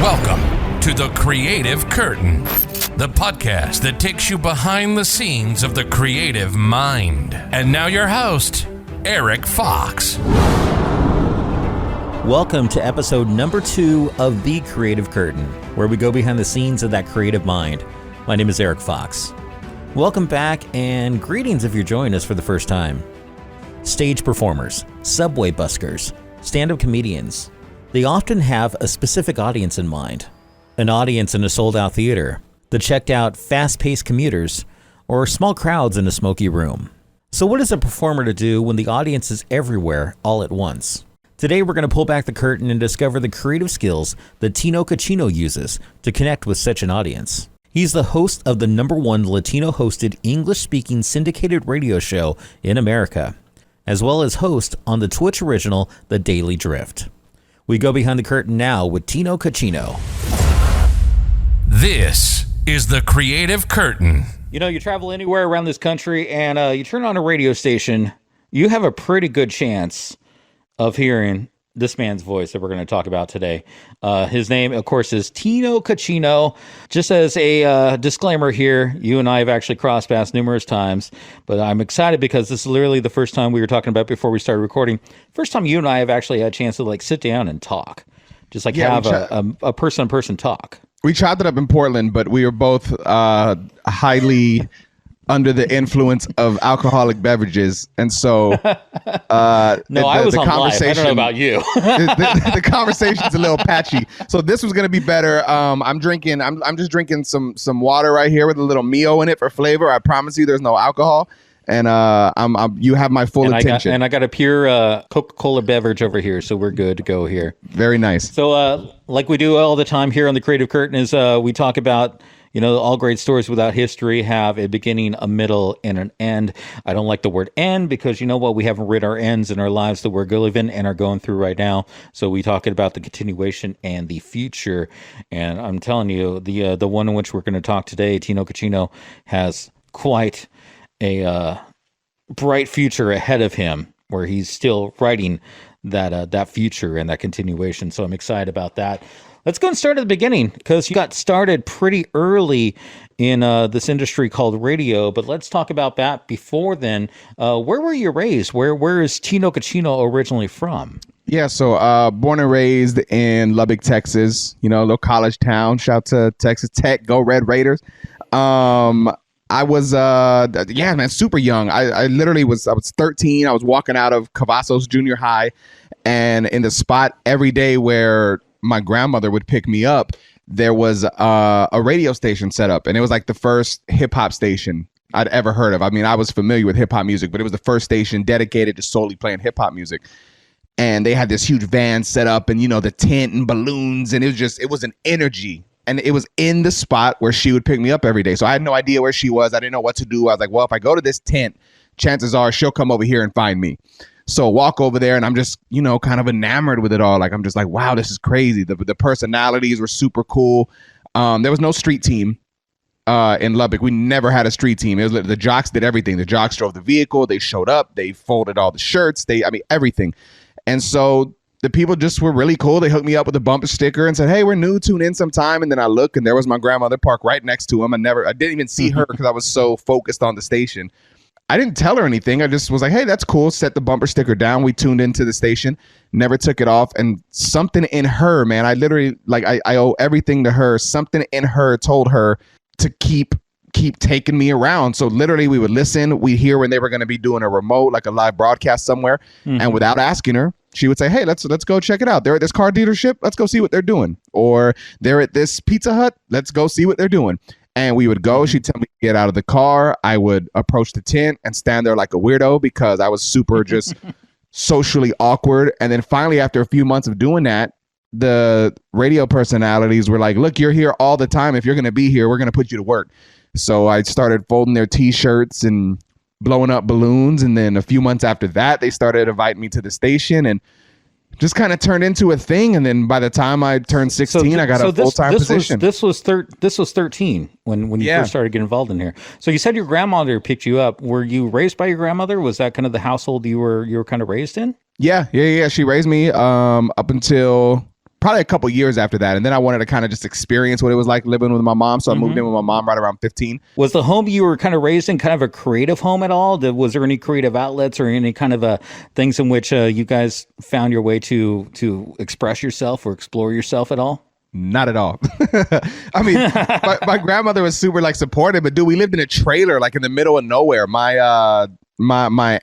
Welcome to The Creative Curtain, the podcast that takes you behind the scenes of the creative mind. And now your host, Erik Fox. Welcome to episode number 2 of The Creative Curtain, where we go behind the scenes of that creative mind. My name is Erik Fox. Welcome back, and greetings if you're joining us for the first time. Stage performers, subway buskers, stand-up comedians, they often have a specific audience in mind. An audience in a sold-out theater, the checked-out, fast-paced commuters, or small crowds in a smoky room. So what is a performer to do when the audience is everywhere all at once? Today we're going to pull back the curtain and discover the creative skills that Tino Cochino uses to connect with such an audience. He's the host of the #1 Latino-hosted English-speaking syndicated radio show in America, as well as host on the Twitch original The Daily Drift. We go behind the curtain now with Tino Cochino. This is The Creative Curtain. You know, you travel anywhere around this country and you turn on a radio station, you have a pretty good chance of hearing this man's voice that we're going to talk about today. His name, of course, is Tino Cochino. Just as a disclaimer here, you and I have actually crossed paths numerous times, but I'm excited because this is literally the first time we were talking about before we started recording. First time you and I have actually had a chance to sit down and talk. Just have a person-to-person talk. We chopped it up in Portland, but we were both highly under the influence of alcoholic beverages, and so I was on live. I don't know about you. the conversation's a little patchy, so this was going to be better. I'm just drinking some water right here with a little Mio in it for flavor. I promise you, there's no alcohol, and you have my full attention. I got a pure Coca-Cola beverage over here, so we're good to go here. Very nice. So, like we do all the time here on the Creative Curtain, is we talk about, all great stories without history have a beginning, a middle, and an end. I don't like the word end because we haven't read our ends in our lives that we're living and are going through right now. So we talk about the continuation and the future. And I'm telling you, the one in which we're going to talk today, Tino Cochino, has quite a bright future ahead of him, where he's still writing that future and that continuation. So I'm excited about that. Let's go and start at the beginning, because you got started pretty early in this industry called radio. But let's talk about that before then. Where were you raised? Where is Tino Cochino originally from? Yeah, so born and raised in Lubbock, Texas. A little college town. Shout to Texas Tech. Go Red Raiders. I was, super young. I literally was 13. I was walking out of Cavazos Junior High, and in the spot every day where my grandmother would pick me up, there was a radio station set up, and it was like the first hip hop station I'd ever heard of. I mean, I was familiar with hip hop music, but it was the first station dedicated to solely playing hip hop music. And they had this huge van set up, and the tent and balloons, and it was an energy. And it was in the spot where she would pick me up every day. So I had no idea where she was. I didn't know what to do. I was like, well, if I go to this tent, chances are she'll come over here and find me. So walk over there, and I'm just, kind of enamored with it all. I'm just like, wow, this is crazy. The personalities were super cool. There was no street team in Lubbock. We never had a street team. It was the jocks did everything. The jocks drove the vehicle. They showed up. They folded all the shirts. Everything. And so the people just were really cool. They hooked me up with a bumper sticker and said, hey, we're new, tune in sometime. And then I look, and there was my grandmother parked right next to him. I didn't even see her because I was so focused on the station. I didn't tell her anything. I just was like, hey, that's cool. Set the bumper sticker down. We tuned into the station, never took it off. And something in her, man, I literally, I owe everything to her. Something in her told her to keep taking me around. So literally we would listen. We'd hear when they were going to be doing a remote, like a live broadcast somewhere. Mm-hmm. And without asking her, she would say, hey, let's go check it out. They're at this car dealership. Let's go see what they're doing. Or they're at this Pizza Hut. Let's go see what they're doing. And we would go. She'd tell me to get out of the car. I would approach the tent and stand there like a weirdo because I was super just socially awkward. And then finally, after a few months of doing that, the radio personalities were like, look, you're here all the time. If you're going to be here, we're going to put you to work. So I started folding their T-shirts and blowing up balloons. And then a few months after that, they started inviting me to the station, and just kind of turned into a thing. And then by the time I turned 16, I got a full-time position. This was 13 when you first started getting involved in here. So you said your grandmother picked you up. Were you raised by your grandmother? Was that kind of the household you were kind of raised in? Yeah. She raised me up until probably a couple years after that. And then I wanted to kind of just experience what it was like living with my mom. So I moved in with my mom right around 15. Was the home you were kind of raised in kind of a creative home at all? Was there any creative outlets or any kind of things in which you guys found your way to express yourself or explore yourself at all? Not at all. I mean, my grandmother was super like supportive, but dude, we lived in a trailer like in the middle of nowhere. My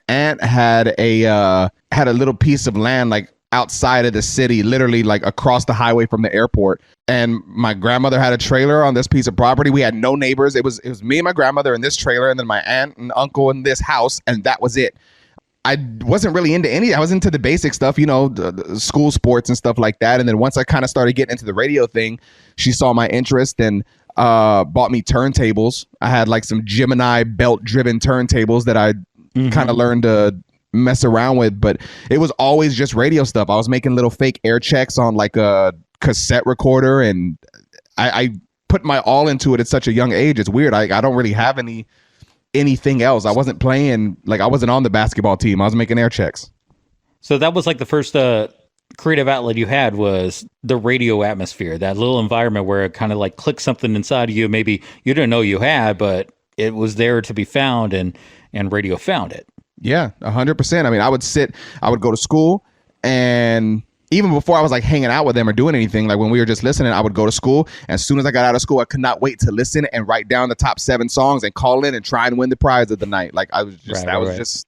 aunt had a little piece of land like outside of the city, literally like across the highway from the airport. And my grandmother had a trailer on this piece of property. We had no neighbors. It was me and my grandmother in this trailer, and then my aunt and uncle in this house, and that was it. I wasn't really into I was into the basic stuff, the school sports and stuff like that. And then once I kind of started getting into the radio thing, she saw my interest and bought me turntables. I had like some Gemini belt driven turntables that I kind of learned to mess around with, but it was always just radio stuff. I was making little fake air checks on like a cassette recorder, and I put my all into it at such a young age. It's weird. I don't really have anything else. I wasn't playing, like I wasn't on the basketball team. I was making air checks. So that was like the first creative outlet you had, was the radio atmosphere, that little environment where it kind of like clicked something inside of you. Maybe you didn't know you had, but it was there to be found, and radio found it. Yeah, 100%. I mean, I would go to school, and even before I was like hanging out with them or doing anything, like when we were just listening, I would go to school. As soon as I got out of school, I could not wait to listen and write down the top 7 songs and call in and try and win the prize of the night. Like I was just, just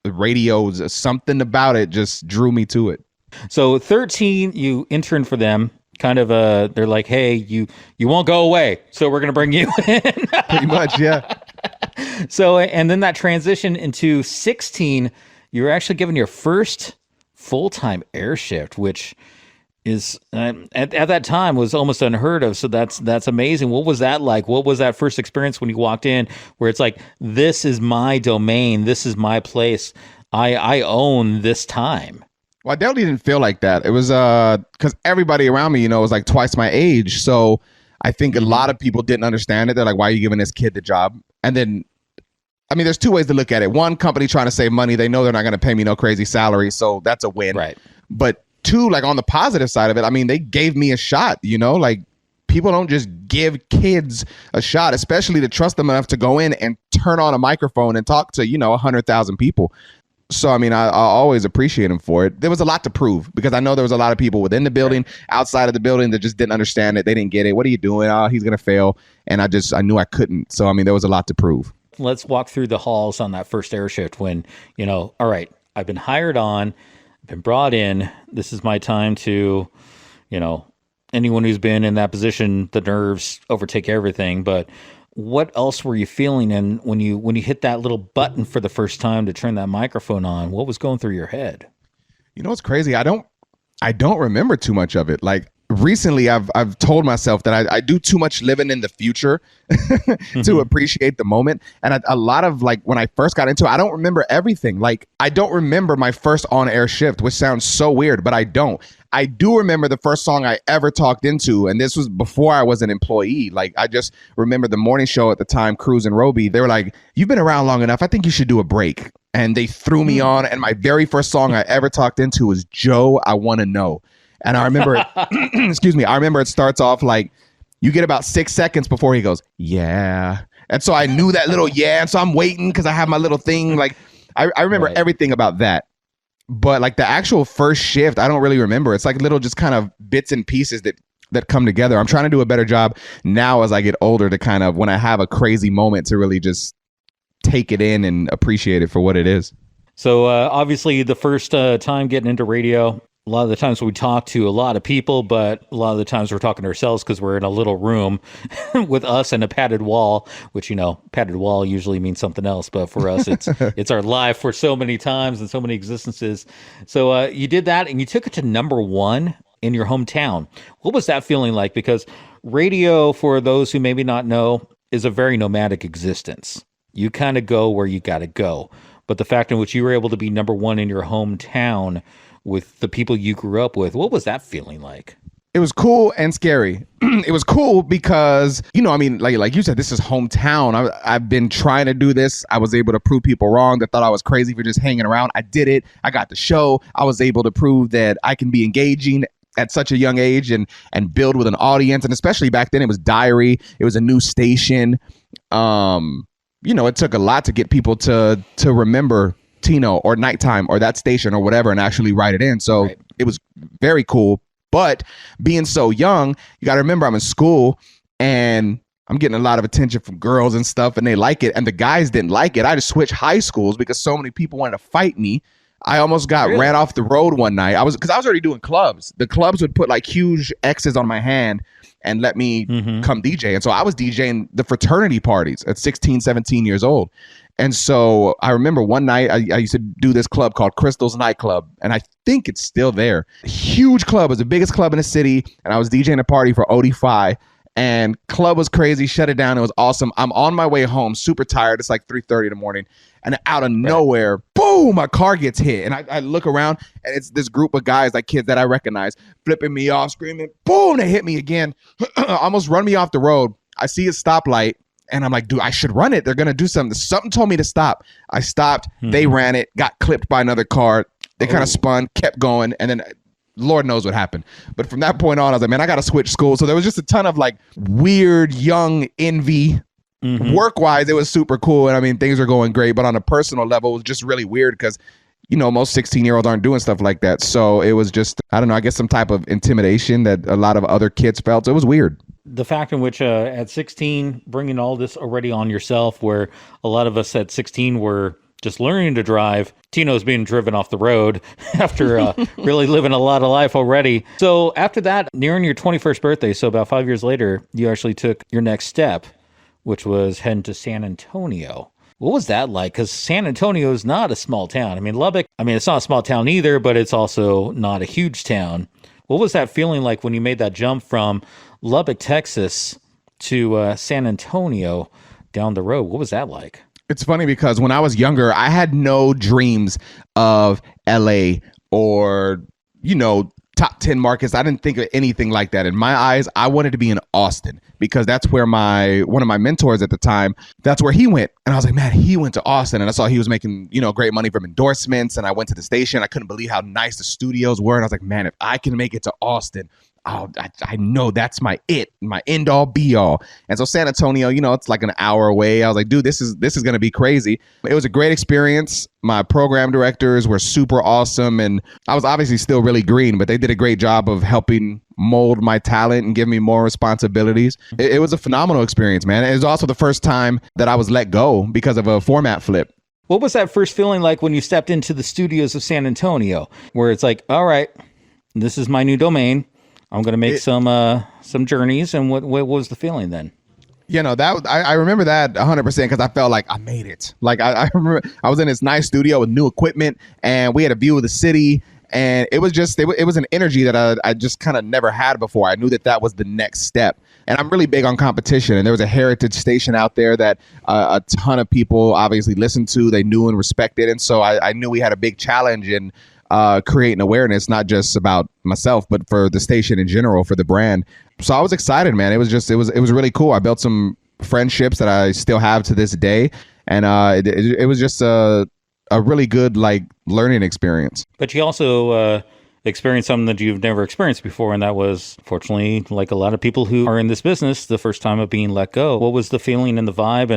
radio, something about it just drew me to it. So 13, you interned for them. Kind of they're like, hey, you won't go away, so we're gonna bring you in. Pretty much, yeah. So, and then that transition into 16, you were actually given your first full-time air shift, which is at that time was almost unheard of. So that's amazing. What was that like? What was that first experience when you walked in, where it's like, this is my domain, this is my place, I own this time? Well, I definitely didn't feel like that. It was because everybody around me, was like twice my age. So I think a lot of people didn't understand it. They're like, why are you giving this kid the job? And then, I mean, there's 2 ways to look at it. One, company trying to save money. They know they're not going to pay me no crazy salary. So that's a win. Right. But 2, like on the positive side of it, I mean, they gave me a shot, like people don't just give kids a shot, especially to trust them enough to go in and turn on a microphone and talk to, 100,000 people. So, I mean, I always appreciate him for it. There was a lot to prove, because I know there was a lot of people within the building, outside of the building, that just didn't understand it. They didn't get it. What are you doing? Oh, he's going to fail. And I knew I couldn't. So, I mean, there was a lot to prove. Let's walk through the halls on that first air shift when, all right, I've been hired on, I've been brought in. This is my time to, anyone who's been in that position, the nerves overtake everything. But what else were you feeling? And when you hit that little button for the first time to turn that microphone on, what was going through your head? What's crazy? I don't remember too much of it. Like recently, I've told myself that I do too much living in the future to appreciate the moment. And a lot of like when I first got into it, I don't remember everything. Like I don't remember my first on-air shift, which sounds so weird, but I don't. I do remember the first song I ever talked into, and this was before I was an employee. Like, I just remember the morning show at the time, Cruz and Roby. They were like, you've been around long enough. I think you should do a break. And they threw me on, and my very first song I ever talked into was Joe, I Want to Know. And I remember it, excuse me, I remember it starts off like, you get about 6 seconds before he goes, yeah. And so I knew that little yeah, and so I'm waiting because I have my little thing. Like, I remember everything about that. But like the actual first shift, I don't really remember. It's like little just kind of bits and pieces that come together. I'm trying to do a better job now as I get older to kind of, when I have a crazy moment, to really just take it in and appreciate it for what it is. So obviously the first time getting into radio, a lot of the times we talk to a lot of people, but a lot of the times we're talking to ourselves because we're in a little room with us and a padded wall, which, padded wall usually means something else. But for us, it's our life for so many times and so many existences. So you did that and you took it to number 1 in your hometown. What was that feeling like? Because radio, for those who maybe not know, is a very nomadic existence. You kind of go where you got to go. But the fact in which you were able to be number 1 in your hometown with the people you grew up with, what was that feeling like? It was cool and scary. It was cool because, like you said, this is hometown. I've been trying to do this. I was able to prove people wrong that thought I was crazy for just hanging around. I did it. I got the show. I was able to prove that I can be engaging at such a young age and build with an audience. And especially back then, it was Diary. It was a new station. It took a lot to get people to remember Tino or Nighttime or that station or whatever and actually write it in. So It was very cool. But being so young, you got to remember I'm in school and I'm getting a lot of attention from girls and stuff, and they like it. And the guys didn't like it. I just switched high schools because so many people wanted to fight me. I almost got ran off the road one night. Because I was already doing clubs. The clubs would put like huge X's on my hand and let me come DJ. And so I was DJing the fraternity parties at 16, 17 years old. And so I remember one night I used to do this club called Crystal's Nightclub, and I think it's still there. Huge club. It was the biggest club in the city, and I was DJing a party for OD5, and club was crazy, shut it down. It was awesome. I'm on my way home, super tired. It's like 3:30 in the morning, and out of nowhere, boom, my car gets hit. And I look around, and it's this group of guys, like kids that I recognize, flipping me off, screaming, boom, they hit me again, almost run me off the road. I see a stoplight. And I'm like, dude, I should run it. They're going to do something. Something told me to stop. I stopped. They ran it, got clipped by another car. They kind of spun, kept going. And then Lord knows what happened. But from that point on, I was like, man, I got to switch schools. So there was just a ton of like weird, young envy. Work-wise, it was super cool. And I mean, things are going great. But on a personal level, it was just really weird because, most 16-year-olds aren't doing stuff like that. So it was just, I don't know, I guess some type of intimidation that a lot of other kids felt. So it was weird. The fact in which at 16, bringing all this already on yourself, where a lot of us at 16 were just learning to drive. Tino's being driven off the road after really living a lot of life already. So after that, nearing your 21st birthday, so about 5 years later, you actually took your next step, which was heading to San Antonio. What was that like? Because San Antonio is not a small town. I mean, Lubbock, it's not a small town either, but it's also not a huge town. What was that feeling like when you made that jump from Lubbock, Texas to San Antonio down the road? What was that like? It's funny because when I was younger, I had no dreams of LA or, top 10 markets. I didn't think of anything like that. In my eyes, I wanted to be in Austin because that's where one of my mentors at the time, that's where he went. And I was like, man, he went to Austin. And I saw he was making, great money from endorsements. And I went to the station. I couldn't believe how nice the studios were. And I was like, man, if I can make it to Austin, I know that's my end all be all. And so San Antonio, it's like an hour away. I was like, dude, this is going to be crazy. It was a great experience. My program directors were super awesome. And I was obviously still really green, but they did a great job of helping mold my talent and give me more responsibilities. It was a phenomenal experience, man. It was also the first time that I was let go because of a format flip. What was that first feeling like when you stepped into the studios of San Antonio, where it's like, all right, this is my new domain. I'm going to make some journeys. And what was the feeling then? I remember that 100% because I felt like I made it. Like I remember I was in this nice studio with new equipment and we had a view of the city. And it was just, it was an energy that I just kind of never had before. I knew that was the next step. And I'm really big on competition. And there was a heritage station out there that a ton of people obviously listened to. They knew and respected. And so I knew we had a big challenge in creating awareness, not just about myself, but for the station in general, for the brand. So I was excited, man. It was really cool. I built some friendships that I still have to this day. And it was just a really good learning experience. But you also experienced something that you've never experienced before, and that was, fortunately, like a lot of people who are in this business, the first time of being let go. What was the feeling and the vibe,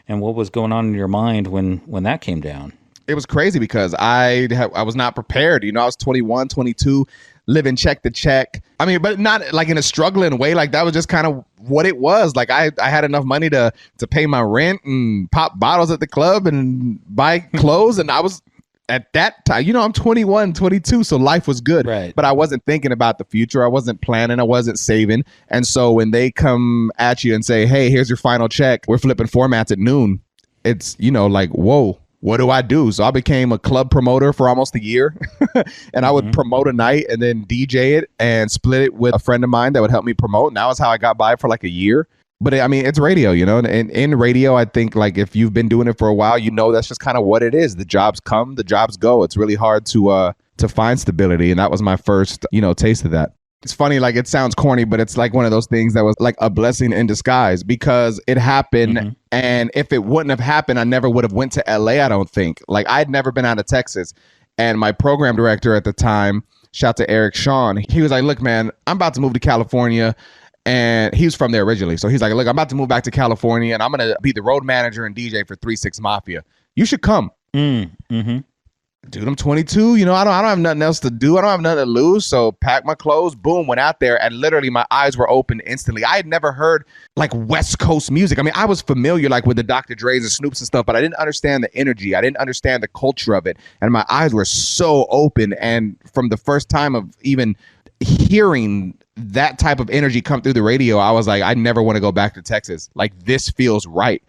and what was going on in your mind when that came down? It was crazy because I was not prepared. I was 21, 22, living check to check. But not like in a struggling way. Like that was just kind of what it was. Like I had enough money to pay my rent and pop bottles at the club and buy clothes. And I was at that time, I'm 21, 22. So life was good, right. But I wasn't thinking about the future. I wasn't planning. I wasn't saving. And so when they come at you and say, hey, here's your final check, we're flipping formats at noon. It's, like, whoa. What do I do? So I became a club promoter for almost a year and I would promote a night and then DJ it and split it with a friend of mine that would help me promote. And that was how I got by for like a year. But it's radio, and in radio, I think if you've been doing it for a while, that's just kind of what it is. The jobs come, the jobs go. It's really hard to find stability. And that was my first, taste of that. It's funny, it sounds corny, but it's like one of those things that was like a blessing in disguise because it happened. Mm-hmm. And if it wouldn't have happened, I never would have went to LA, I don't think. I'd never been out of Texas. And my program director at the time Shout to Eric Sean. He was like, look, man, I'm about to move to California. And he was from there originally. So he's like, look, I'm about to move back to California and I'm going to be the road manager and DJ for 3 6 Mafia. You should come. Mm-hmm. Dude, I'm 22. You know, I don't have nothing else to do. I don't have nothing to lose. So pack my clothes, boom, went out there. And literally my eyes were open instantly. I had never heard like West Coast music. I mean, I was familiar like with the Dr. Dre's and Snoops and stuff, but I didn't understand the energy. I didn't understand the culture of it. And my eyes were so open. And from the first time of even hearing that type of energy come through the radio, I was like, I never want to go back to Texas. Like, this feels right.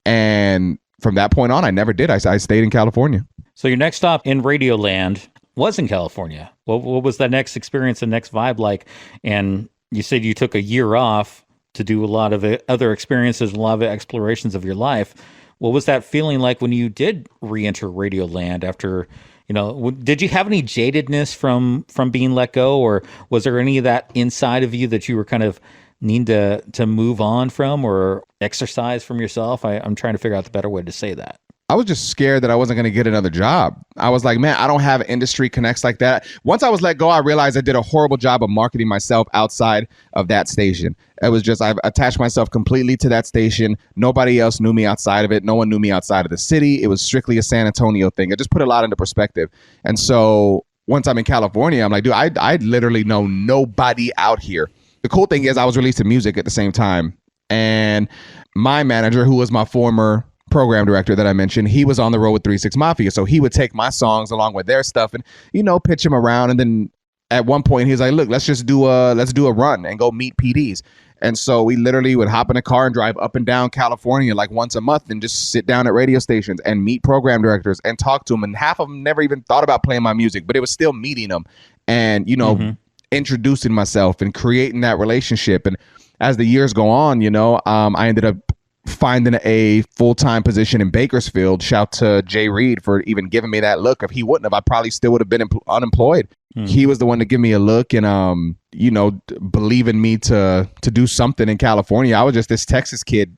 And from that point on, I never did. I stayed in California. So your next stop in Radio Land was in California. What was that next experience and next vibe like? And you said you took a year off to do a lot of other experiences, a lot of explorations of your life. What was that feeling like when you did re-enter Radio Land after, you know, did you have any jadedness from being let go, or was there any of that inside of you that you were kind of need to move on from or exercise from yourself? I'm trying to figure out the better way to say that. I was just scared that I wasn't going to get another job. I was like, man, I don't have industry connects like that. Once I was let go, I realized I did a horrible job of marketing myself outside of that station. It was just, I've attached myself completely to that station. Nobody else knew me outside of it. No one knew me outside of the city. It was strictly a San Antonio thing. It just put a lot into perspective. And so once I'm in California, I'm like, dude, I literally know nobody out here. The cool thing is I was releasing music at the same time. And my manager, who was my former program director that I mentioned, he was on the road with 3 6 Mafia. So he would take my songs along with their stuff and, you know, pitch them around. And then at one point he's like, look, let's do a run and go meet PDs. And so we literally would hop in a car and drive up and down California like once a month and just sit down at radio stations and meet program directors and talk to them. And half of them never even thought about playing my music, but it was still meeting them and, you know, introducing myself and creating that relationship. And as the years go on, you know, I ended up finding a full-time position in Bakersfield. Shout to Jay Reed for even giving me that look. If he wouldn't have, I probably still would have been unemployed. He was the one to give me a look and, you know, believe in me to do something in California. I was just this Texas kid.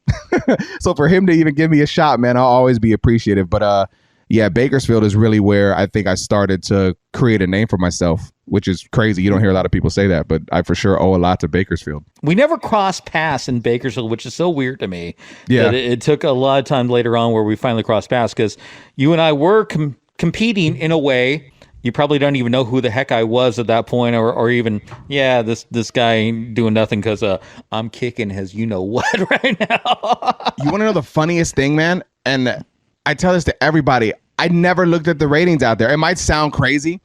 So for him to even give me a shot, man, I'll always be appreciative. But yeah, Bakersfield is really where I think I started to create a name for myself, which is crazy. You don't hear a lot of people say that, but I for sure owe a lot to Bakersfield. We never crossed paths in Bakersfield, which is so weird to me. Yeah. That it took a lot of time later on where we finally crossed paths, because you and I were competing in a way. You probably don't even know who the heck I was at that point, or even, yeah, this guy ain't doing nothing because I'm kicking his you-know-what right now. You want to know the funniest thing, man? And I tell this to everybody. I never looked at the ratings out there. It might sound crazy.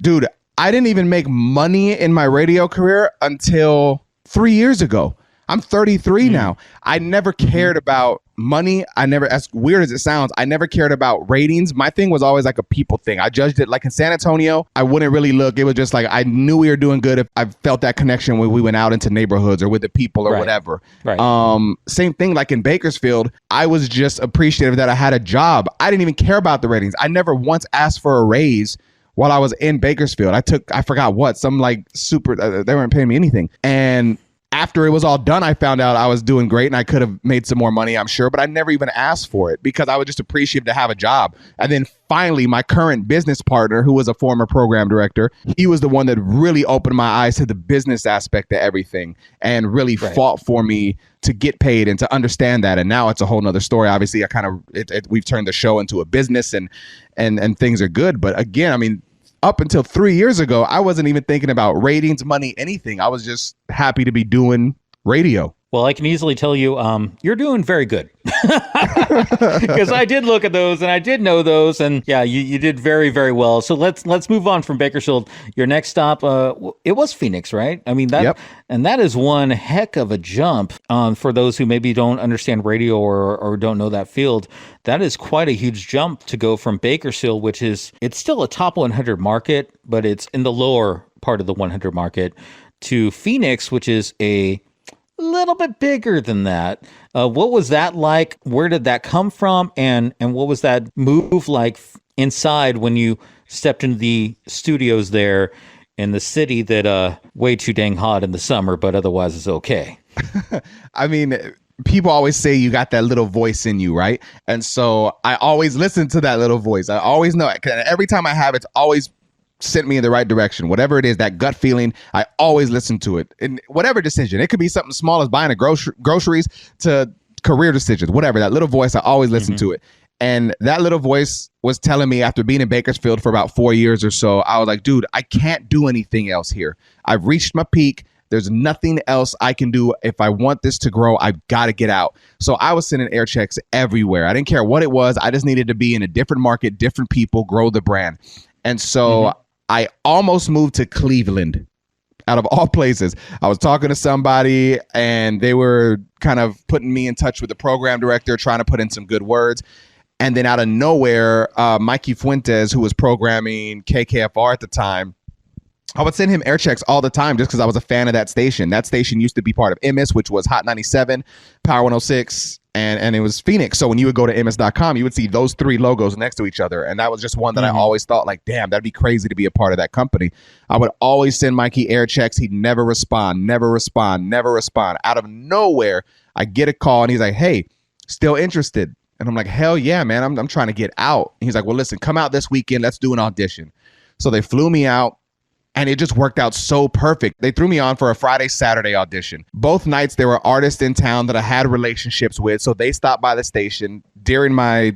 Dude, I didn't even make money in my radio career until 3 years ago. I'm 33 now. I never cared about money. As weird as it sounds, I never cared about ratings. My thing was always like a people thing. I judged it like in San Antonio. I wouldn't really look. It was just like I knew we were doing good if I felt that connection when we went out into neighborhoods or with the people or whatever. Right. Same thing like in Bakersfield. I was just appreciative that I had a job. I didn't even care about the ratings. I never once asked for a raise while I was in Bakersfield. I forgot what, some like super, they weren't paying me anything. And after it was all done, I found out I was doing great and I could have made some more money, I'm sure, but I never even asked for it because I was just appreciative to have a job. And then finally, my current business partner, who was a former program director, he was the one that really opened my eyes to the business aspect of everything and really fought for me to get paid and to understand that. And now it's a whole nother story. Obviously, we've turned the show into a business and things are good. But again, I mean, up until 3 years ago, I wasn't even thinking about ratings, money, anything. I was just happy to be doing radio. Well, I can easily tell you, you're doing very good. Because I did look at those and I did know those, and yeah, you did very, very well. So let's move on from Bakersfield. Your next stop, it was Phoenix, right? I mean and that is one heck of a jump. For those who maybe don't understand radio or don't know that field, that is quite a huge jump to go from Bakersfield, it's still a top 100 market, but it's in the lower part of the 100 market, to Phoenix, which is a little bit bigger than that. What was that like? Where did that come from? And what was that move like inside when you stepped into the studios there in the city that way too dang hot in the summer, but otherwise is okay? I mean, people always say you got that little voice in you, right? And so I always listen to that little voice. I always know it. Every time I have it's always sent me in the right direction. Whatever it is, that gut feeling, I always listen to it. And whatever decision, it could be something small as buying groceries to career decisions, whatever. That little voice, I always listen to it. And that little voice was telling me after being in Bakersfield for about 4 years or so, I was like, dude, I can't do anything else here. I've reached my peak. There's nothing else I can do. If I want this to grow, I've got to get out. So I was sending air checks everywhere. I didn't care what it was. I just needed to be in a different market, different people, grow the brand. And so I almost moved to Cleveland, out of all places. I was talking to somebody and they were kind of putting me in touch with the program director, trying to put in some good words. And then out of nowhere, Mikey Fuentes, who was programming KKFR at the time, I would send him air checks all the time just because I was a fan of that station. That station used to be part of MS, which was Hot 97, Power 106, and it was Phoenix. So when you would go to ms.com, you would see those three logos next to each other. And that was just one that I always thought, like, damn, that'd be crazy to be a part of that company. I would always send Mikey air checks. He'd never respond. Out of nowhere, I get a call and he's like, hey, still interested? And I'm like, hell yeah, man, I'm trying to get out. And he's like, well, listen, come out this weekend. Let's do an audition. So they flew me out. And it just worked out so perfect. They threw me on for a Friday, Saturday audition. Both nights, there were artists in town that I had relationships with. So they stopped by the station during my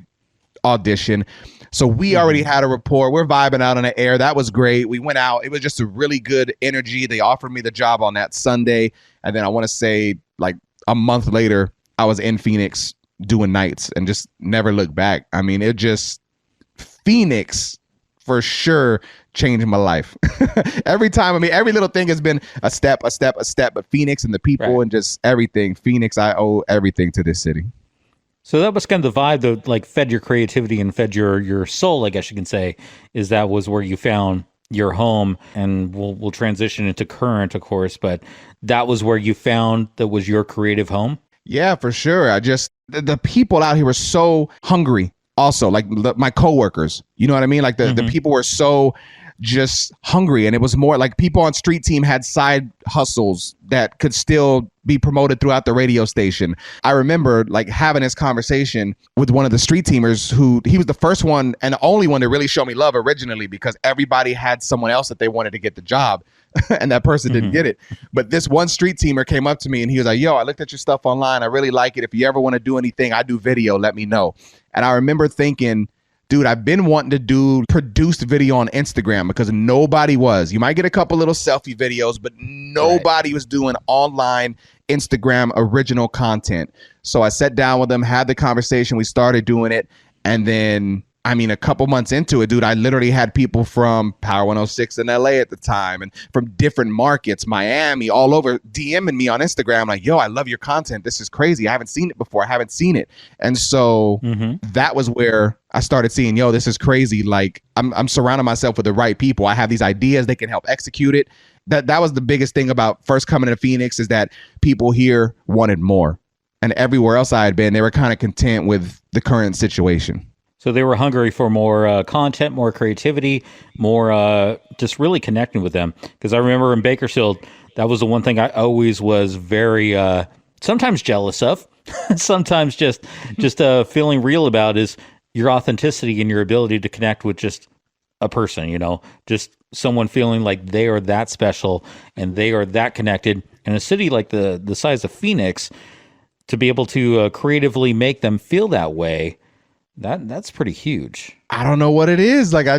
audition. So we already had a rapport. We're vibing out on the air. That was great. We went out. It was just a really good energy. They offered me the job on that Sunday. And then I want to say like a month later, I was in Phoenix doing nights and just never looked back. I mean, Phoenix for sure changed my life. Every time, I mean, every little thing has been a step, but Phoenix and the people and just everything. Phoenix, I owe everything to this city. So that was kind of the vibe that like fed your creativity and fed your soul, I guess you can say, is that was where you found your home. And we'll transition into current, of course, but that was where you found that was your creative home. Yeah, for sure. The people out here were so hungry. Also, like my coworkers, you know what I mean? Like the people were so just hungry, and it was more like people on Street Team had side hustles that could still be promoted throughout the radio station. I remember like having this conversation with one of the Street Teamers who he was the first one and the only one to really show me love originally, because everybody had someone else that they wanted to get the job and that person didn't get it. But this one Street Teamer came up to me and he was like, yo, I looked at your stuff online. I really like it. If you ever want to do anything, I do video, let me know. And I remember thinking, dude, I've been wanting to do produced video on Instagram because nobody was. You might get a couple little selfie videos, but nobody was doing online Instagram original content. So I sat down with them, had the conversation. We started doing it. And then, I mean, a couple months into it, dude, I literally had people from Power 106 in LA at the time and from different markets, Miami, all over, DMing me on Instagram like, yo, I love your content. This is crazy. I haven't seen it before. I haven't seen it. And so that was where I started seeing, yo, this is crazy. Like I'm surrounding myself with the right people. I have these ideas. They can help execute it. That was the biggest thing about first coming to Phoenix, is that people here wanted more. And everywhere else I had been, they were kind of content with the current situation. So they were hungry for more content, more creativity, more just really connecting with them. Because I remember in Bakersfield, that was the one thing I always was very sometimes jealous of, sometimes just feeling real about, is your authenticity and your ability to connect with just a person, you know, just someone feeling like they are that special and they are that connected. In a city like the size of Phoenix, to be able to creatively make them feel that way, that's pretty huge. I don't know what it is. Like, I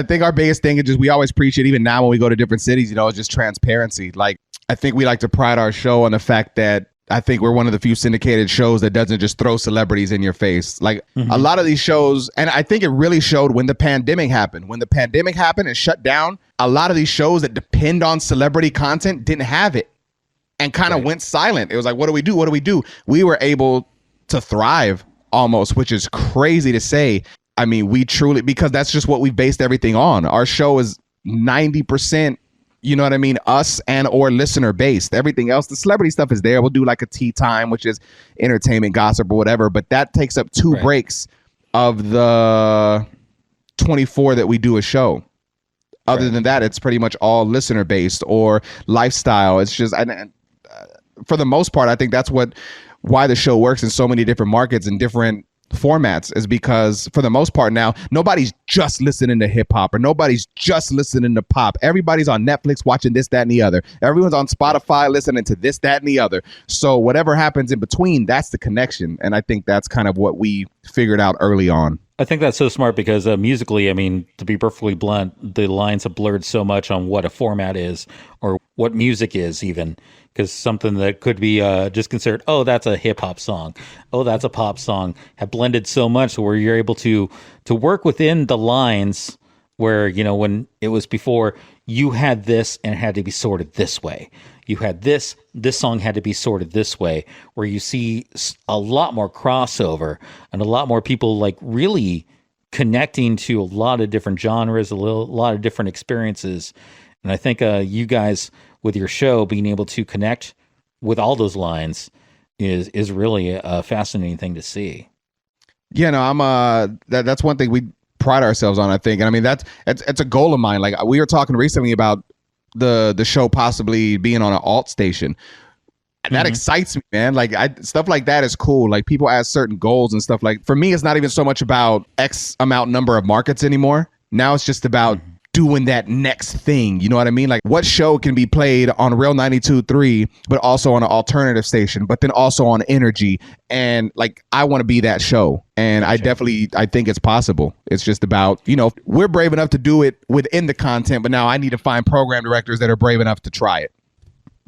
think our biggest thing is just, we always preach it, even now when we go to different cities, you know, it's just transparency. Like, I think we like to pride our show on the fact that I think we're one of the few syndicated shows that doesn't just throw celebrities in your face. Like a lot of these shows, and I think it really showed when the pandemic happened. When the pandemic happened and shut down, a lot of these shows that depend on celebrity content didn't have it and kind of went silent. It was like, what do we do? What do we do? We were able to thrive almost, which is crazy to say. I mean, we truly, because that's just what we've based everything on. Our show is 90%, you know what I mean, us and or listener based. Everything else, the celebrity stuff is there. We'll do like a tea time, which is entertainment, gossip, or whatever. But that takes up two breaks of the 24 that we do a show. Other than that, it's pretty much all listener based or lifestyle. It's just, for the most part, I think that's why the show works in so many different markets and different formats is because for the most part now, nobody's just listening to hip hop or nobody's just listening to pop. Everybody's on Netflix watching this, that, and the other. Everyone's on Spotify listening to this, that, and the other. So whatever happens in between, that's the connection. And I think that's kind of what we figured out early on. I think that's so smart because musically, I mean, to be perfectly blunt, the lines have blurred so much on what a format is or what music is even. Because something that could be just considered, oh, that's a hip hop song, oh, that's a pop song, have blended so much where you're able to work within the lines where, you know, when it was before, you had this and it had to be sorted this way. You had this song had to be sorted this way, where you see a lot more crossover and a lot more people like really connecting to a lot of different genres, a lot of different experiences. And I think you guys, with your show, being able to connect with all those lines is really a fascinating thing to see. Yeah, no, I'm that's one thing we pride ourselves on, I think. And I mean, it's a goal of mine. Like we were talking recently about the show possibly being on an alt station. And that excites me, man. Like stuff like that is cool. Like people ask certain goals and stuff. Like for me, it's not even so much about X amount number of markets anymore. Now it's just about doing that next thing. You know what I mean? Like what show can be played on Real 92.3, but also on an alternative station, but then also on Energy. And like, I want to be that show. And I think it's possible. It's just about, you know, we're brave enough to do it within the content, but now I need to find program directors that are brave enough to try it.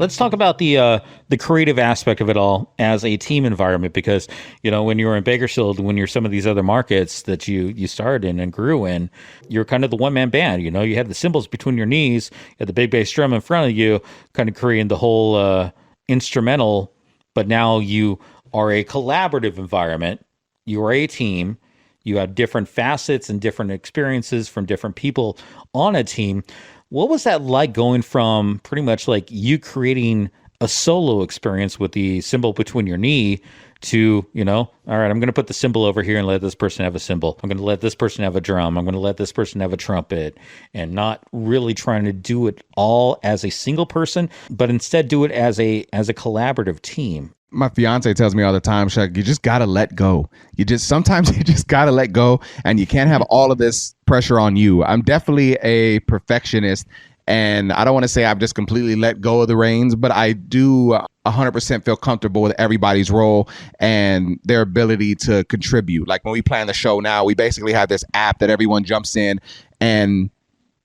Let's talk about the creative aspect of it all as a team environment, because, you know, when you were in Bakersfield, when you're some of these other markets that you started in and grew in, you're kind of the one-man band. You know, you had the cymbals between your knees, you had the big bass drum in front of you, kind of creating the whole instrumental, but now you are a collaborative environment. You are a team. You have different facets and different experiences from different people on a team. What was that like going from pretty much like you creating a solo experience with the cymbal between your knee to, you know, all right, I'm going to put the cymbal over here and let this person have a cymbal. I'm going to let this person have a drum. I'm going to let this person have a trumpet, and not really trying to do it all as a single person, but instead do it as a collaborative team. My fiance tells me all the time, Chuck, you just got to let go. Sometimes you just got to let go, and you can't have all of this pressure on you. I'm definitely a perfectionist, and I don't want to say I've just completely let go of the reins, but I do 100% feel comfortable with everybody's role and their ability to contribute. Like when we plan the show now, we basically have this app that everyone jumps in, and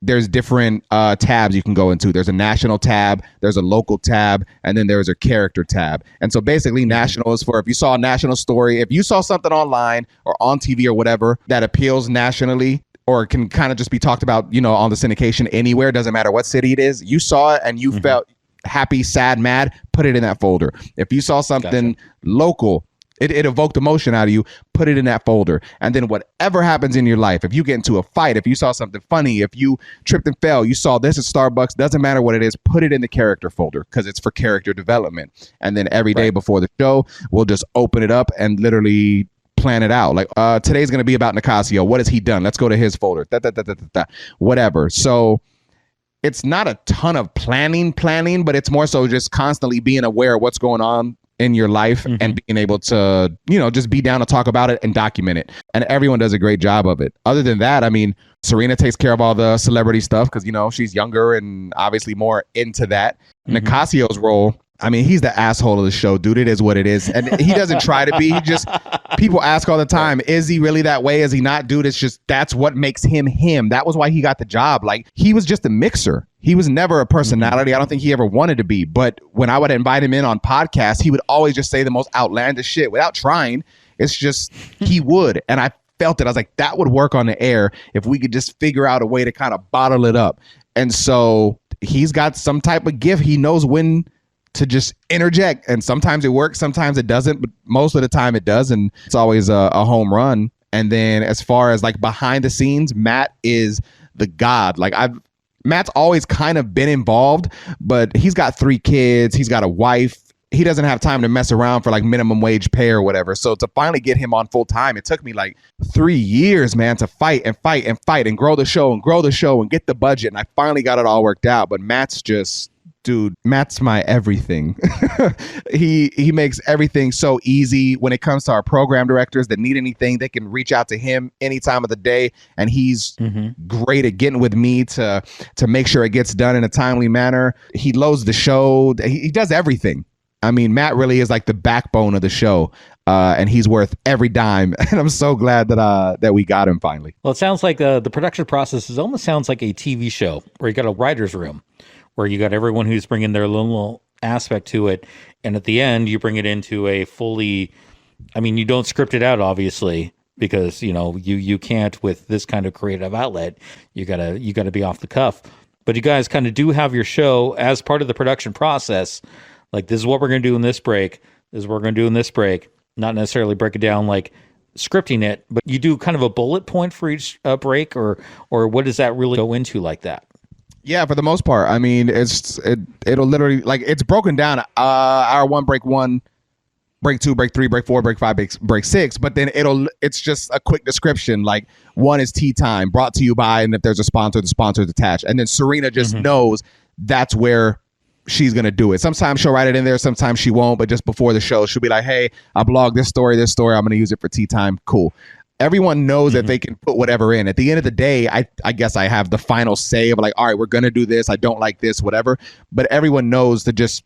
there's different tabs you can go into. There's a national tab, there's a local tab, and then there's a character tab. And so basically national is for if you saw a national story, if you saw something online or on TV or whatever that appeals nationally or can kind of just be talked about, you know, on the syndication anywhere, doesn't matter what city it is, you saw it and you felt happy, sad, mad, put it in that folder. If you saw something local, it evoked emotion out of you, put it in that folder. And then whatever happens in your life, if you get into a fight, if you saw something funny, if you tripped and fell, you saw this at Starbucks, doesn't matter what it is, put it in the character folder because it's for character development. And then every day before the show, we'll just open it up and literally plan it out. Like today's going to be about Nicasio. What has he done? Let's go to his folder. Whatever. So it's not a ton of planning, but it's more so just constantly being aware of what's going on in your life and being able to, you know, just be down to talk about it and document it. And everyone does a great job of it. Other than that, I mean, Serena takes care of all the celebrity stuff because, you know, she's younger and obviously more into that. Nicasio's role, I mean, he's the asshole of the show, dude. It is what it is. And he doesn't try to be. He just, people ask all the time, is he really that way? Is he not? Dude, it's just, that's what makes him him. That was why he got the job. Like, he was just a mixer. He was never a personality. I don't think he ever wanted to be. But when I would invite him in on podcasts, he would always just say the most outlandish shit without trying. It's just, he would. And I felt it. I was like, that would work on the air if we could just figure out a way to kind of bottle it up. And so he's got some type of gift. He knows when to just interject. And sometimes it works, sometimes it doesn't, but most of the time it does. And it's always a home run. And then as far as like behind the scenes, Matt is the god. Like Matt's always kind of been involved, but he's got 3 kids. He's got a wife. He doesn't have time to mess around for like minimum wage pay or whatever. So to finally get him on full time, it took me like 3 years, man, to fight and grow the show and get the budget. And I finally got it all worked out. But Matt's just Dude, Matt's my everything. He makes everything so easy. When it comes to our program directors that need anything, they can reach out to him any time of the day, and he's great at getting with me to make sure it gets done in a timely manner. He loads the show. He does everything. I mean, Matt really is like the backbone of the show, and he's worth every dime. And I'm so glad that we got him finally. Well, it sounds like the production process almost sounds like a TV show where you got a writer's room, where you got everyone who's bringing their little aspect to it. And at the end, you bring it into a fully, I mean, you don't script it out, obviously, because, you can't with this kind of creative outlet. You gotta be off the cuff. But you guys kind of do have your show as part of the production process. Like, this is what we're going to do in this break. This is what we're going to do in this break. Not necessarily break it down like scripting it, but you do kind of a bullet point for each break, or what does that really go into like that? Yeah, for the most part. I mean, it'll literally, like, it's broken down. Hour one, break 2, break 3, break 4, break 5, break 6. But then it's just a quick description. Like, 1 is tea time, brought to you by, and if there's a sponsor, the sponsor's attached. And then Serena just knows that's where she's gonna do it. Sometimes she'll write it in there, sometimes she won't. But just before the show, she'll be like, "Hey, I blogged this story. I'm gonna use it for tea time." Cool. Everyone knows that they can put whatever in. At the end of the day, I guess I have the final say of like, all right, we're going to do this. I don't like this, whatever. But everyone knows to just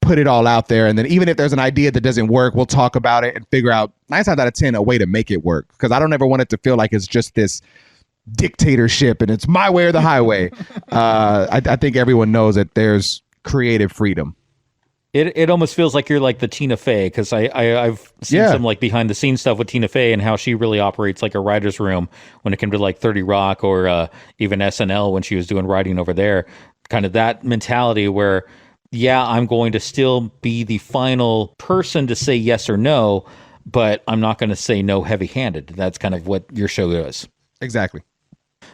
put it all out there. And then even if there's an idea that doesn't work, we'll talk about it and figure out 9 times out of 10 a way to make it work. Because I don't ever want it to feel like it's just this dictatorship and it's my way or the highway. I think everyone knows that there's creative freedom. It almost feels like you're like the Tina Fey, because I've seen some like behind the scenes stuff with Tina Fey and how she really operates like a writer's room when it came to like 30 Rock or even SNL when she was doing writing over there. Kind of that mentality where, yeah, I'm going to still be the final person to say yes or no, but I'm not going to say no heavy-handed. That's kind of what your show is. Exactly.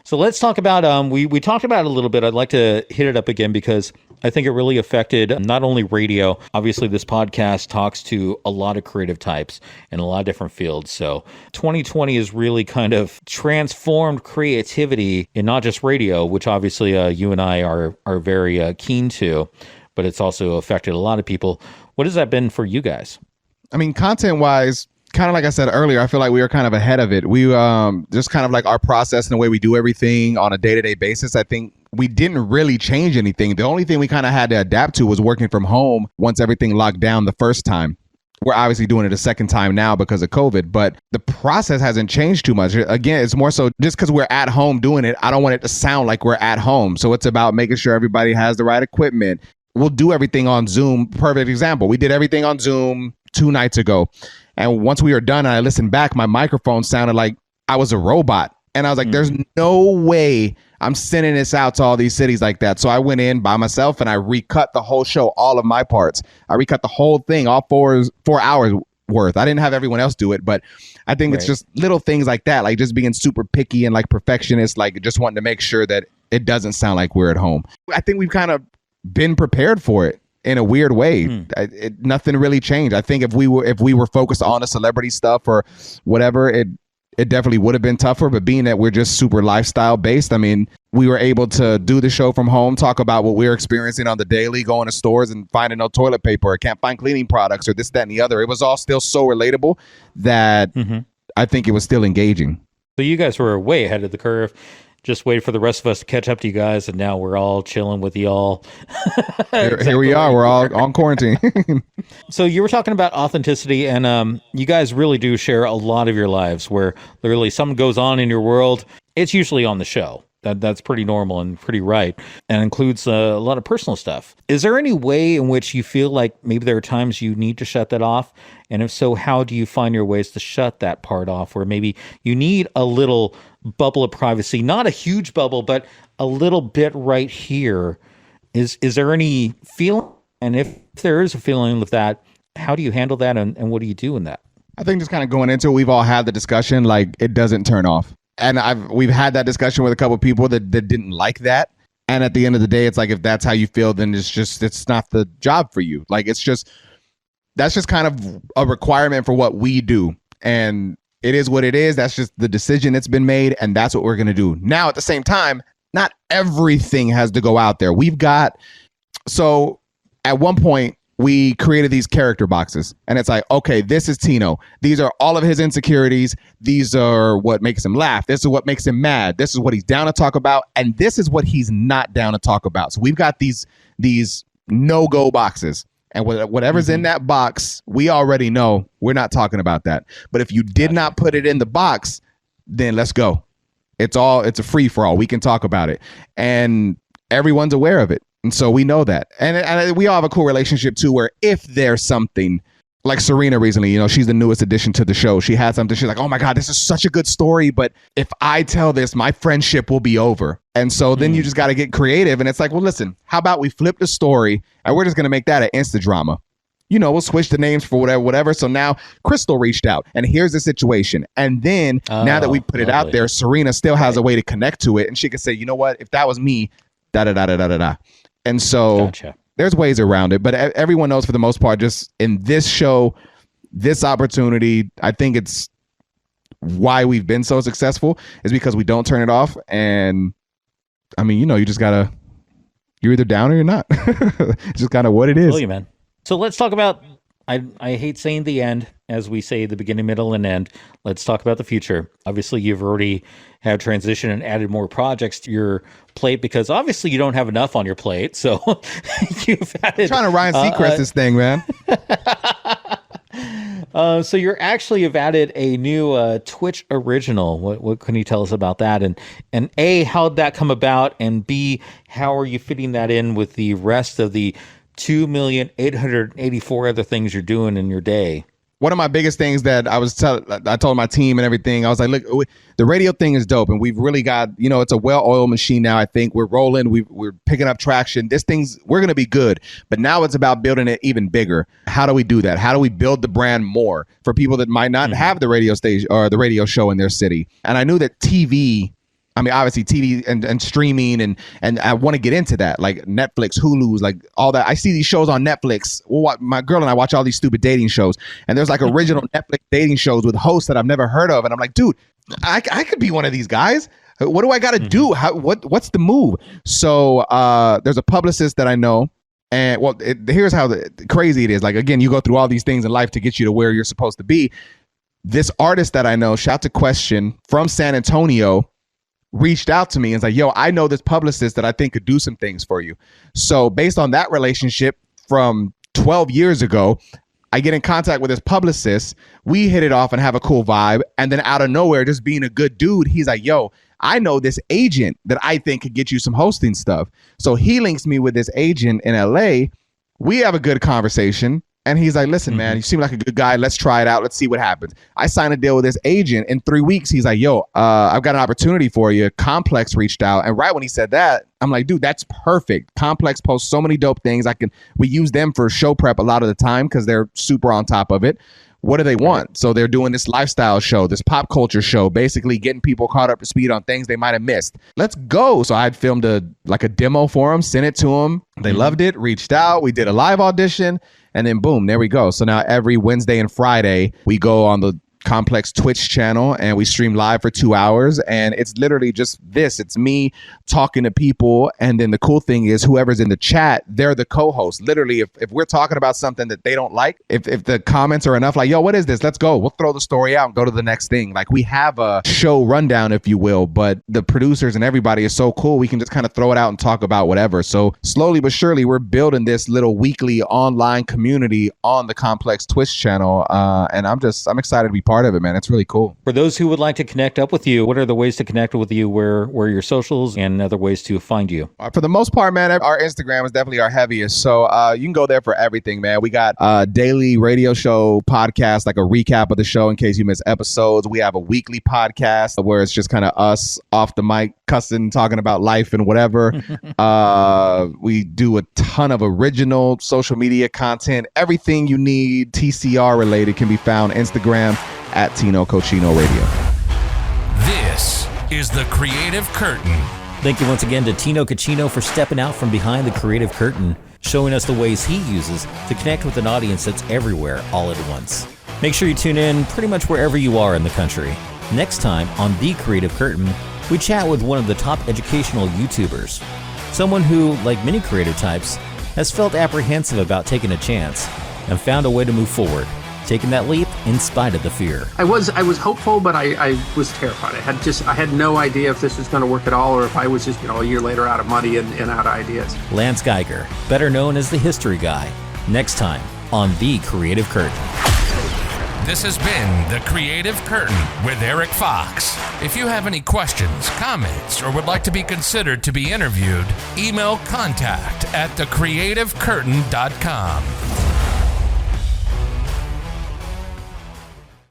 So let's talk about, we talked about it a little bit. I'd like to hit it up again because I think it really affected not only radio. Obviously, this podcast talks to a lot of creative types in a lot of different fields. So 2020 has really kind of transformed creativity in not just radio, which obviously you and I are very keen to, but it's also affected a lot of people. What has that been for you guys? I mean, content-wise, kind of like I said earlier, I feel like we were kind of ahead of it. We just kind of like our process and the way we do everything on a day-to-day basis. I think we didn't really change anything. The only thing we kind of had to adapt to was working from home once everything locked down the first time. We're obviously doing it a second time now because of COVID, but the process hasn't changed too much. Again, it's more so just because we're at home doing it, I don't want it to sound like we're at home. So it's about making sure everybody has the right equipment. We'll do everything on Zoom. Perfect example. We did everything on Zoom 2 nights ago. And once we were done and I listened back, my microphone sounded like I was a robot. And I was like, there's no way I'm sending this out to all these cities like that. So I went in by myself and I recut the whole show, all of my parts. I recut the whole thing, all 4 hours worth. I didn't have everyone else do it, but I think it's just little things like that, like just being super picky and like perfectionist, like just wanting to make sure that it doesn't sound like we're at home. I think we've kind of been prepared for it. In a weird way, nothing really changed. I think if we were focused on the celebrity stuff or whatever, it definitely would have been tougher. But being that we're just super lifestyle based, I mean, we were able to do the show from home, talk about what we're experiencing on the daily, going to stores and finding no toilet paper, or can't find cleaning products, or this, that, and the other. It was all still so relatable that I think it was still engaging. So you guys were way ahead of the curve. Just wait for the rest of us to catch up to you guys, and now we're all chilling with y'all. Here we are. We're all on quarantine. So you were talking about authenticity, and you guys really do share a lot of your lives where literally something goes on in your world. It's usually on the show. That's pretty normal and pretty right, and includes a lot of personal stuff. Is there any way in which you feel like maybe there are times you need to shut that off? And if so, how do you find your ways to shut that part off? Or maybe you need a little bubble of privacy, not a huge bubble, but a little bit right here. Is there any feeling? And if there is a feeling of that, how do you handle that? And what do you do in that? I think just kind of going into it, we've all had the discussion, like it doesn't turn off. And we've had that discussion with a couple of people that didn't like that. And at the end of the day, it's like, if that's how you feel, then it's not the job for you. Like, that's just kind of a requirement for what we do. And it is what it is. That's just the decision that's been made. And that's what we're going to do. Now, at the same time, not everything has to go out there. We've got So at one point, we created these character boxes, and it's like, okay, this is Tino. These are all of his insecurities. These are what makes him laugh. This is what makes him mad. This is what he's down to talk about, and this is what he's not down to talk about. So we've got these no-go boxes, and whatever's in that box, we already know we're not talking about that. But if you did not put it in the box, then let's go. It's a free for all. We can talk about it, and everyone's aware of it. And so we know that. And we all have a cool relationship, too, where if there's something, like Serena recently, she's the newest addition to the show. She had something. She's like, oh, my God, this is such a good story. But if I tell this, my friendship will be over. And so then you just got to get creative. And it's like, well, listen, how about we flip the story and we're just going to make that an Insta drama? We'll switch the names for whatever. So now Crystal reached out and here's the situation. And then now that we put it out there, Serena still has a way to connect to it. And she can say, you know what, if that was me, da-da-da-da-da-da-da. And so there's ways around it, but everyone knows for the most part, just in this show, this opportunity, I think it's why we've been so successful is because we don't turn it off. And I mean, you just gotta, you're either down or you're not. It's just kind of what it is. Brilliant, man. So let's talk about, I hate saying the end, as we say the beginning, middle, and end. Let's talk about the future. Obviously, you've already had transition and added more projects to your plate because obviously you don't have enough on your plate. So you've added... I'm trying to Ryan Seacrest this thing, man. So you're actually have added a new Twitch original. What can you tell us about that? And A, how'd that come about? And B, how are you fitting that in with the rest of the 2,884 other things you're doing in your day? One of my biggest things that I told my team and everything, I was like, look, the radio thing is dope. And we've really got, it's a well-oiled machine now. I think we're rolling. We're picking up traction. We're going to be good. But now it's about building it even bigger. How do we do that? How do we build the brand more for people that might not have the radio station or the radio show in their city? And I knew that obviously TV and streaming and I want to get into that, like Netflix, Hulu's, like all that. I see these shows on Netflix. My girl and I watch all these stupid dating shows, and there's like original Netflix dating shows with hosts that I've never heard of, and I'm like, dude, I could be one of these guys. What do I got to do? What's the move? So there's a publicist that I know. And here's how crazy it is. Like, again, you go through all these things in life to get you to where you're supposed to be. This artist that I know, shout to Question from San Antonio, reached out to me and was like, yo, I know this publicist that I think could do some things for you. So based on that relationship from 12 years ago, I get in contact with this publicist. We hit it off and have a cool vibe. And then out of nowhere, just being a good dude, he's like, yo, I know this agent that I think could get you some hosting stuff. So he links me with this agent in LA. We have a good conversation. And he's like, listen, man, you seem like a good guy. Let's try it out. Let's see what happens. I signed a deal with this agent. In 3 weeks, he's like, yo, I've got an opportunity for you. Complex reached out. And right when he said that, I'm like, dude, that's perfect. Complex posts so many dope things. We use them for show prep a lot of the time because they're super on top of it. What do they want? So they're doing this lifestyle show, this pop culture show, basically getting people caught up to speed on things they might have missed. Let's go. So I had filmed a demo for them, sent it to them. They loved it, reached out. We did a live audition. And then boom, there we go. So now every Wednesday and Friday, we go on the Complex Twitch channel and we stream live for 2 hours. And it's literally just this. It's me talking to people. And then the cool thing is whoever's in the chat, they're the co-host. Literally, if we're talking about something that they don't like, if the comments are enough, like, yo, what is this? Let's go. We'll throw the story out and go to the next thing. Like, we have a show rundown, if you will, but the producers and everybody is so cool. We can just kind of throw it out and talk about whatever. So slowly but surely, we're building this little weekly online community on the Complex Twitch channel. And I'm excited to be part of it, man. It's really cool. For those who would like to connect up with you, what are the ways to connect with you? Where are your socials and other ways to find you? For the most part, man, our Instagram is definitely our heaviest. So you can go there for everything, man. We got a daily radio show podcast, like a recap of the show in case you miss episodes. We have a weekly podcast where it's just kind of us off the mic, cussing, talking about life and whatever. We do a ton of original social media content. Everything you need TCR related can be found Instagram at Tino Cochino Radio. This is the Creative Curtain. Thank you once again to Tino Cochino for stepping out from behind the creative curtain, showing us the ways he uses to connect with an audience that's everywhere all at once. Make sure you tune in pretty much wherever you are in the country. Next time on The Creative Curtain, we chat with one of the top educational YouTubers, someone who, like many creative types, has felt apprehensive about taking a chance and found a way to move forward, taking that leap in spite of the fear. I was hopeful, but I was terrified. I had no idea if this was going to work at all, or if I was just, a year later out of money and out of ideas. Lance Geiger, better known as the History Guy, next time on The Creative Curtain. This has been The Creative Curtain with Erik Fox. If you have any questions, comments, or would like to be considered to be interviewed, email contact@thecreativecurtain.com.